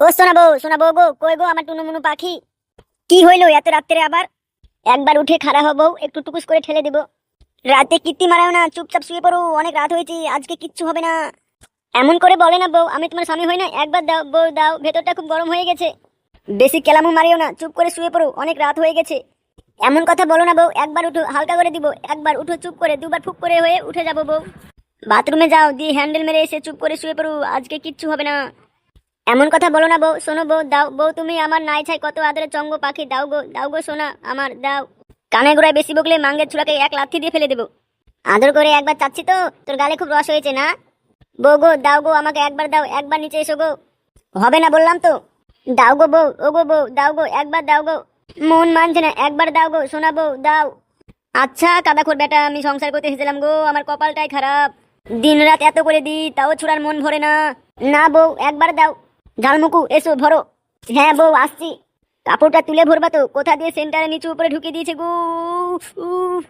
ও শোনাবো গো, কই গো আমার টুনু মুনু পাখি? কি হইলো এত রাত্রে আবার? একবার উঠে খাড়া হবো, একটু টুকুস করে ঠেলে দেবো। রাতে কীর্তি মারাও না, চুপচাপ শুয়ে পড়ো, অনেক রাত হয়েছে, আজকে কিচ্ছু হবে না। এমন করে বলে না বউ, আমি তোমার স্বামী হই না? একবার দাও বউ দাও, ভেতরটা খুব গরম হয়ে গেছে। বেশি কেলামু মারিও না, চুপ করে শুয়ে পড়ো, অনেক রাত হয়ে গেছে। এমন কথা বলো না বউ, একবার উঠো, হালকা করে দিব। একবার উঠো চুপ করে, দুবার ফুক করে হয়ে উঠে যাবো বউ। বাথরুমে যাও, দিয়ে হ্যান্ডেল মেরে এসে চুপ করে শুয়ে পড়ো, আজকে কিচ্ছু হবে না। এমন কথা বলো না বউ, শোনো বউ, দাও বউ, তুমি আমার নাই ছাই কত আদরের চঙ্গ পাখি, দাও গো সোনা আমার, দাও। কানে গোড়ায় বেশি বকলে মাঙ্গের চূড়াকে এক লাথি দিয়ে ফেলে দেবো। আদর করে একবার চাচ্ছি তো, তোর গালে খুব রস হয়েছে না? বউ গো, দাও গো, আমাকে একবার দাও, একবার নিচে এসো গো। হবে না বললাম তো। দাও গো বউ, ও গো বউ, দাও গো, একবার দাও গো। মন মানছে না, একবার দাও গো সোনা বউ, দাও। আচ্ছা কাদাখোর বেটা, আমি সংসার করতে এসেছিলাম গো, আমার কপালটাই খারাপ। দিন রাত এত করে দিই, তাও ছোড়ার মন ভরে না। না বউ, একবার দাও। ঝালমুকু এসো ভরো। হ্যাঁ বউ, আসছি। কাপড়টা তুলে ভরবা তো? কোথা দিয়ে সেন্টারে নিচু উপরে ঢুকিয়ে দিয়েছে গো। উফ।